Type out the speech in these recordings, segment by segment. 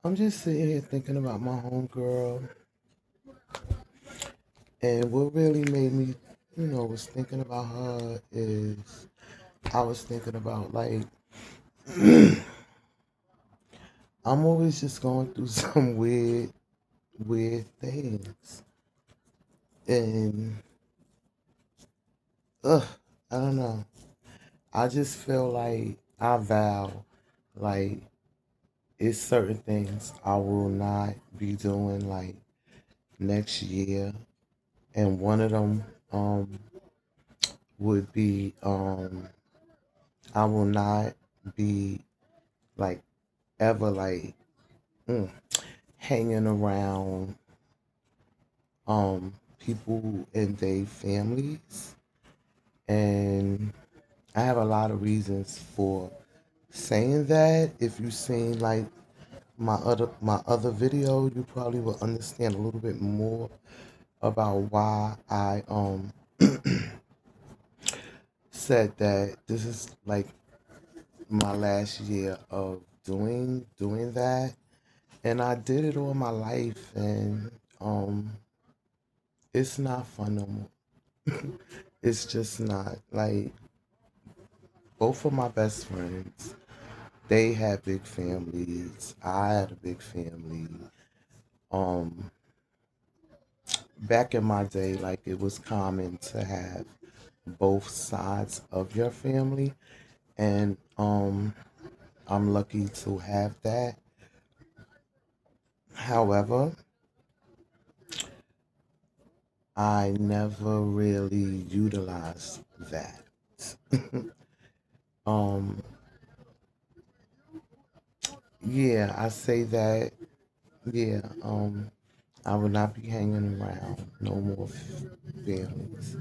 I'm just sitting here thinking about my homegirl, and what really made me, was thinking about her is I was thinking about like I'm always just going through some weird things, and ugh, I don't know. I just feel like I vow, like it's certain things I will not be doing like next year, and one of them would be I will not be like ever like mm, hanging around people and their families, and I have a lot of reasons for saying that. If you've seen like my other video, you probably will understand a little bit more about why I said that this is like my last year of doing that, and I did it all my life, and it's not fun no more. It's just not. Like both of my best friends, they had big families. I had a big family. Um, Back in my day, like it was common to have both sides of your family, and I'm lucky to have that. However, I never really utilized that. um, yeah, I say that. Yeah, I will not be hanging around no more families.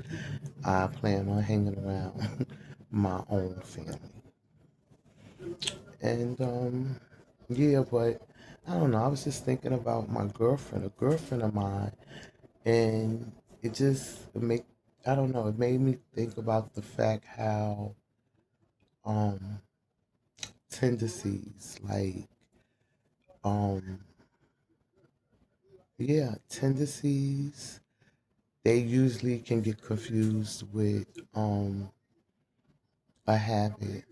I plan on hanging around my own family. And yeah, but I don't know. I was just thinking about my girlfriend, a girlfriend of mine, and it just make I don't know. It made me think about the fact how um tendencies like um yeah tendencies, they usually can get confused with a habit,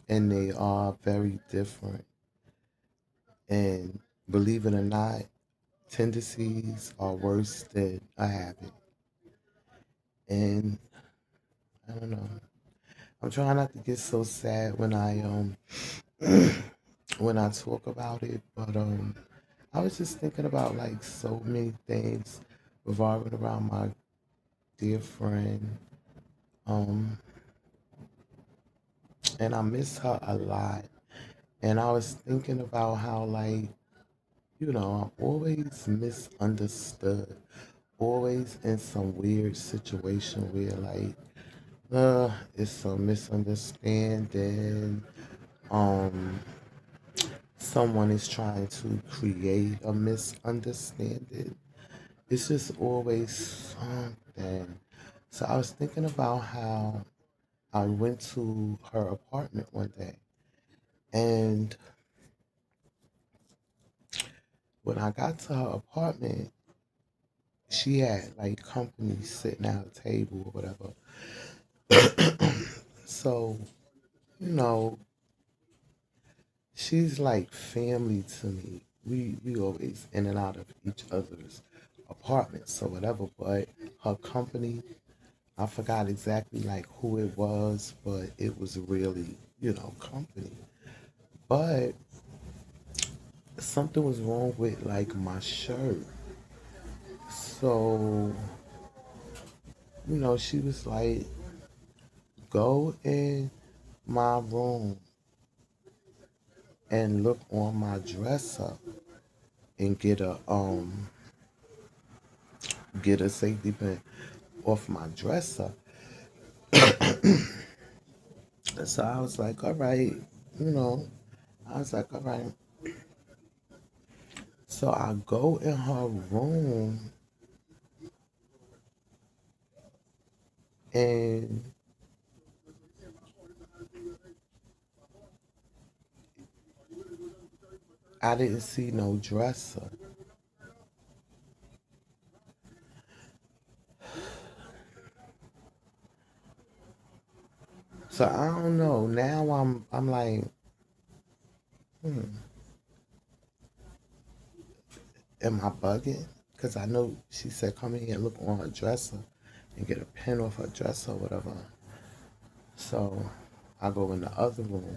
and they are very different. And believe it or not, tendencies are worse than a habit. And I don't know. I'm trying not to get so sad when I when I talk about it, but I was just thinking about like so many things revolving around my dear friend. Um and I miss her a lot. And I was thinking about how like, I'm always misunderstood. Always in some weird situation where like it's some misunderstanding. Um Someone is trying to create a misunderstanding. It's just always something. So I was thinking about how I went to her apartment one day, and when I got to her apartment, she had like company sitting at a table or whatever. So, you know, she's like family to me. We always in and out of each other's apartments or whatever, but her company, I forgot exactly like who it was, but it was really, company. But something was wrong with like my shirt. So, she was like, go in my room and look on my dresser and get a safety pin off my dresser. So I was like, all right, you know, I was like, all right. So I go in her room, and I didn't see no dresser. So I don't know. Now I'm like, hmm, am I bugging? Because I know she said come in here and look on her dresser and get a pin off her dresser or whatever. So I go in the other room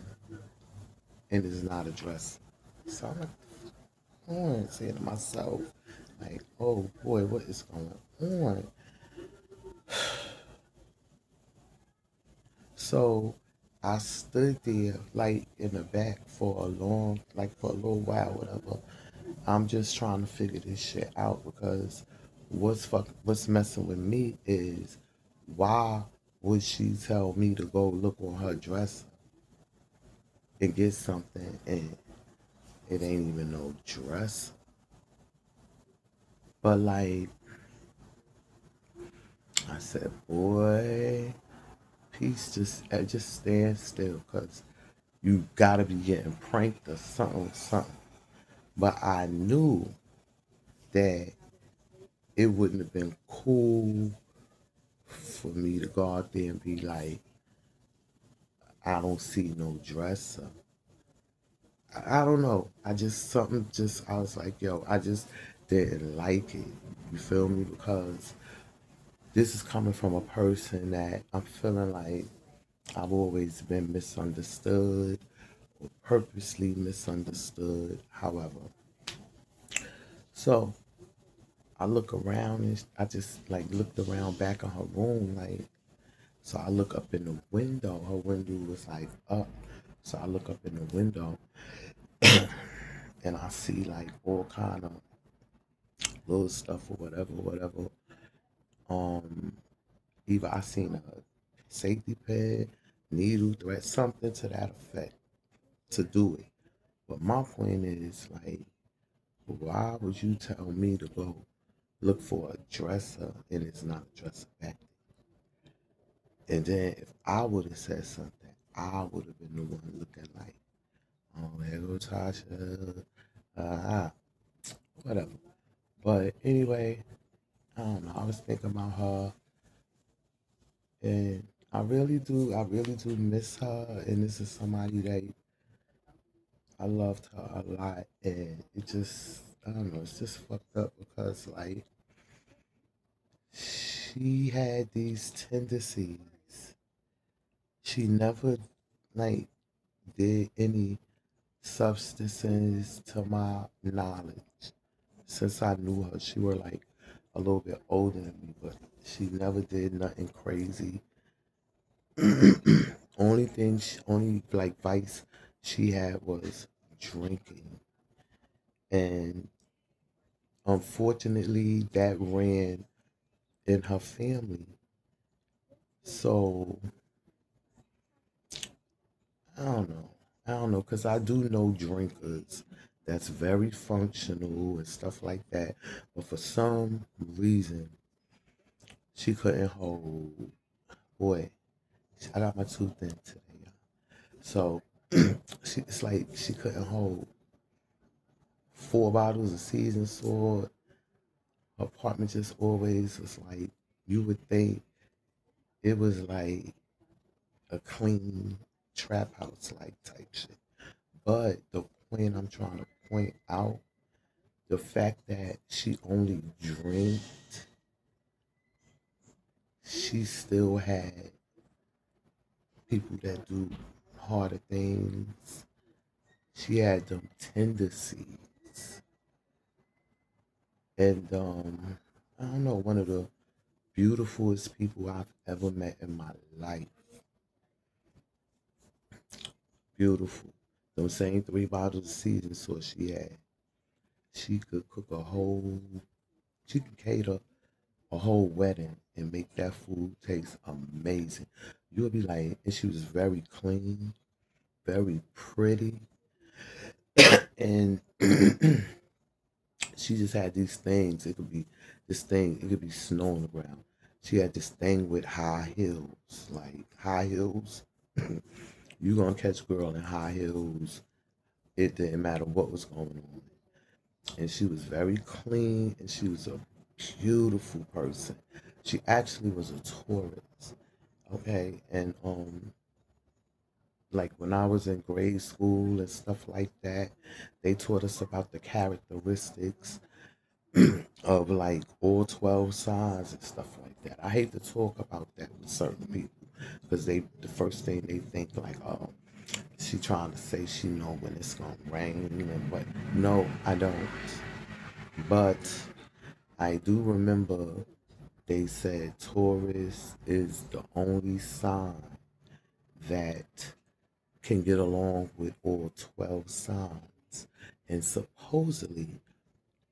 and it's not a dresser. So I'm like, saying to myself, like, oh boy, what is going on? So I stood there like in the back for a long, like for a little while, whatever. I'm just trying to figure this shit out because what's messing with me is why would she tell me to go look on her dresser and get something and it ain't even no dress? But like I said, boy, peace, just stand still, cause you gotta be getting pranked or something. But I knew that it wouldn't have been cool for me to go out there and be like, I don't see no dresser. I don't know. I just something just I was like, yo, I just didn't like it. You feel me? Because this is coming from a person that I'm feeling like I've always been misunderstood or purposely misunderstood. However, so I look around and I just like looked around back in her room, like, so I look up in the window. Her window was like up. So I look up in the window and I see like all kind of little stuff or whatever. Um, either I seen a safety pin, needle thread, something to that effect to do it. But my point is like, why would you tell me to go look for a dresser and it's not a dresser back there? And then if I would have said something, I would have been the one looking like, oh, there goes Tasha, uh, whatever. But anyway, I don't know. I was thinking about her, and I really do miss her. And this is somebody that I loved her a lot, and it just, I don't know, it's just fucked up because like she had these tendencies. She never like did any substances to my knowledge. Since I knew her, she were like a little bit older than me, but she never did nothing crazy. Only like vice she had was drinking, and unfortunately, that ran in her family. So I don't know. I don't know because I do know drinkers that's very functional and stuff like that, but for some reason she couldn't hold. Boy, I got my tooth in today, y'all. So it's like she couldn't hold 4 bottles of seasoned sword. Her apartment just always was like you would think it was like a clean trap house like type shit. But the point I'm trying to point out, the fact that she only drank, she still had people that do harder things. She had them tendencies. And I don't know, one of the beautifulest people I've ever met in my life. Beautiful. Those same 3 bottles of season sauce she had. She could cook a whole, she could cater a whole wedding and make that food taste amazing. You'll be like, and she was very clean, very pretty, and she just had these things. It could be this thing, it could be snow on the ground. She had this thing with high heels, like high heels. You gonna catch a girl in high heels It didn't matter what was going on. And she was very clean and she was a beautiful person. She actually was a Taurus. Okay. And like when I was in grade school and stuff like that, they taught us about the characteristics of like all 12 signs and stuff like that. I hate to talk about that with certain people because the first thing they think like, oh, she trying to say she know when it's gonna rain and what. No, I don't. But I do remember they said Taurus is the only sign that can get along with all 12 signs. And supposedly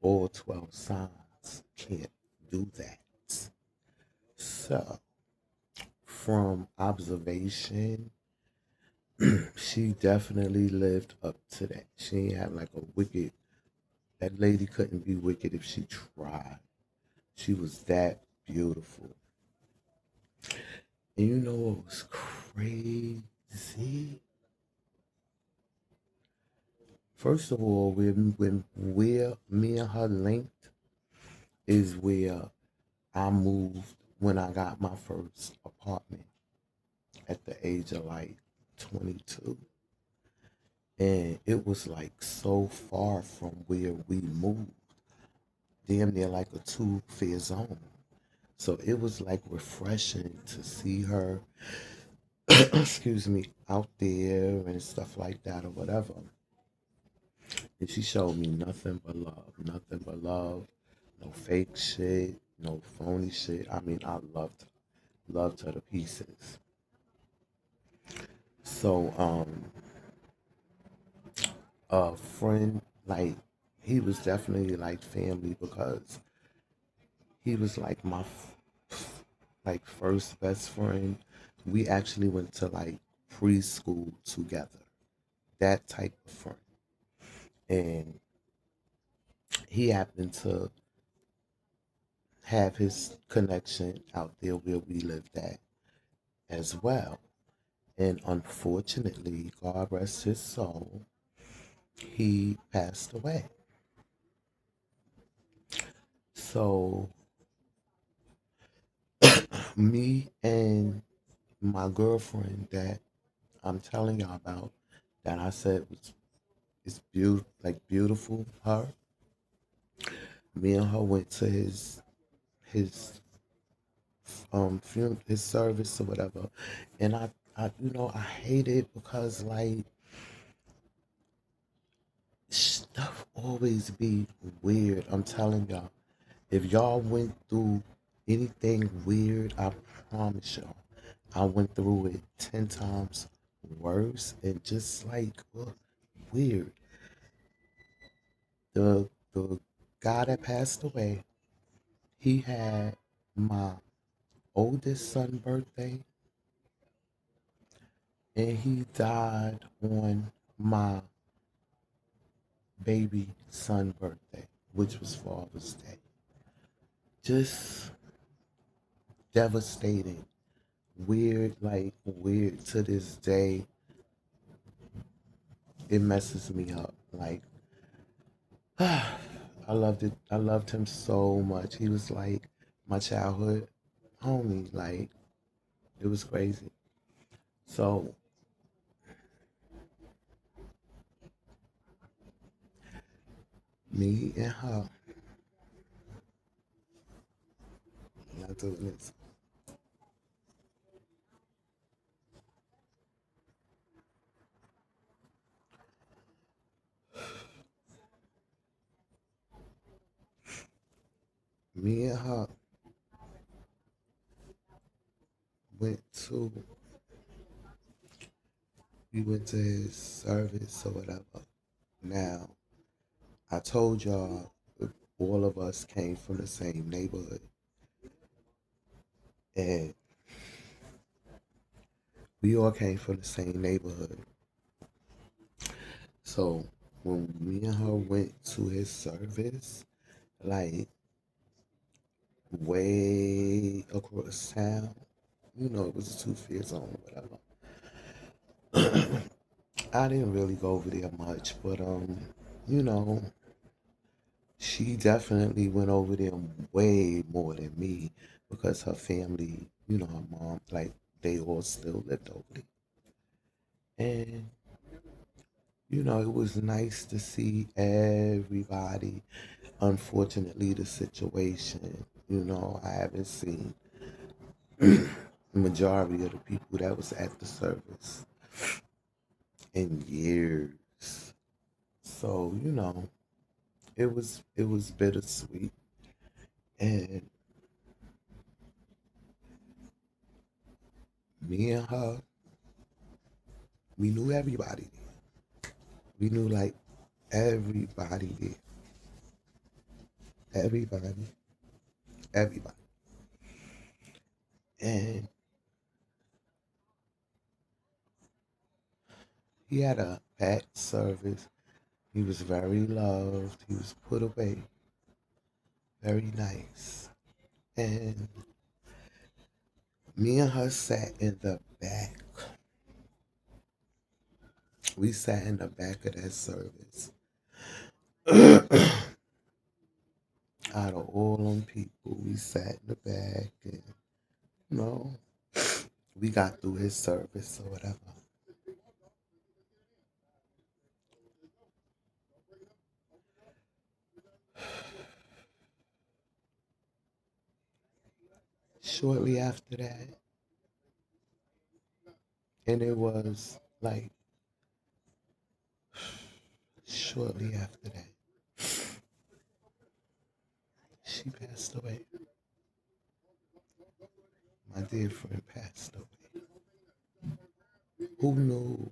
all 12 signs can't do that. So, from observation, she definitely lived up to that. She ain't have like a wicked, that lady couldn't be wicked if she tried. She was that beautiful. And you know what was crazy? First of all, when where me and her linked is where I moved when I got my first apartment at the age of like 22. And it was like so far from where we moved, damn near like a two-fare zone. So it was like refreshing to see her, excuse me, out there and stuff like that or whatever. And she showed me nothing but love, nothing but love, no fake shit, no phony shit. I mean, I loved her to pieces. So, a friend, like, he was definitely like family because he was like my like first best friend. We actually went to like preschool together, that type of friend. And he happened to have his connection out there where we lived at as well. And unfortunately, God rest his soul, he passed away. So me and my girlfriend that I'm telling y'all about, that I said was is beautiful, like beautiful, her. Me and her went to his his service or whatever, and I I hate it because like stuff always be weird. I'm telling y'all, if y'all went through anything weird, I promise y'all, I went through it 10 times worse and just like weird. The guy that passed away, he had my oldest son birthday, and he died on my baby son birthday, which was Father's Day. Just devastating, weird, like weird to this day. It messes me up. Like I loved it. I loved him so much. He was like my childhood homie. Like it was crazy. So me and her, not doing this. Me and her went to we went to his service or whatever. Now I told y'all all of us came from the same neighborhood, and we all came from the same neighborhood. So when me and her went to his service, like way across town, it was a two-fare zone or whatever. I didn't really go over there much, but you know, she definitely went over there way more than me because her family, her mom, like they all still lived over there. And it was nice to see everybody. Unfortunately, the situation, I haven't seen the majority of the people that was at the service in years. So, it was bittersweet. And me and her, we knew everybody. We knew like everybody there. Everybody. Everybody. And he had a packed service. He was very loved. He was put away. Very nice. And me and her sat in the back. We sat in the back of that service. Out of all them people, we sat in the back and, you know, we got through his service or whatever. Shortly after that, and it was like shortly after that, she passed away. My dear friend passed away. Who knew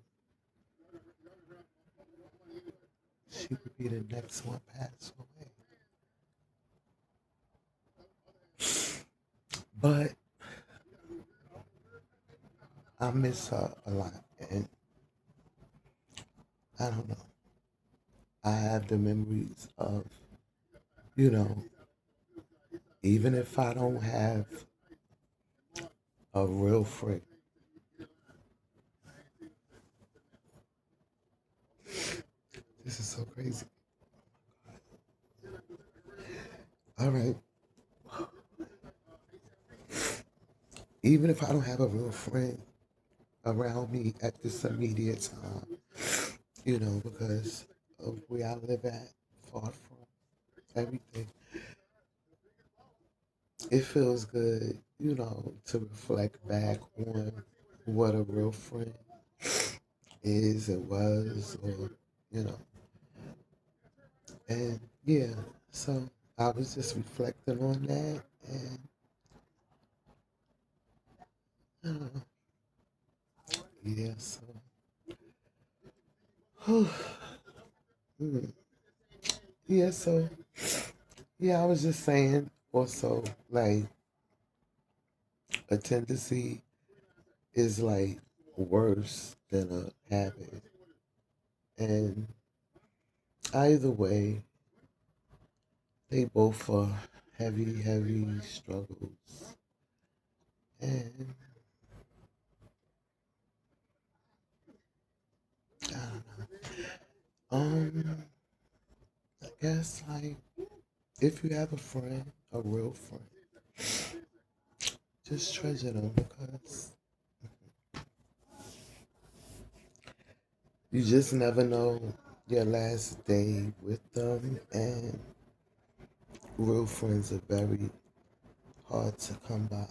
she would be the next one pass away? But I miss her a lot, and I don't know. I have the memories of, you know, even if I don't have a real friend, this is so crazy. All right, even if I don't have a real friend around me at this immediate time, because of where I live at, far from everything, it feels good, to reflect back on what a real friend is and was, or, you know, and yeah, so I was just reflecting on that, and uh, yeah, so, mm, yeah, so, yeah, I was just saying also, like, a tendency is like worse than a habit. And either way, they both are heavy, heavy struggles. And I don't know. I guess like if you have a friend, a real friend, just treasure them because you just never know your last day with them, and real friends are very hard to come by.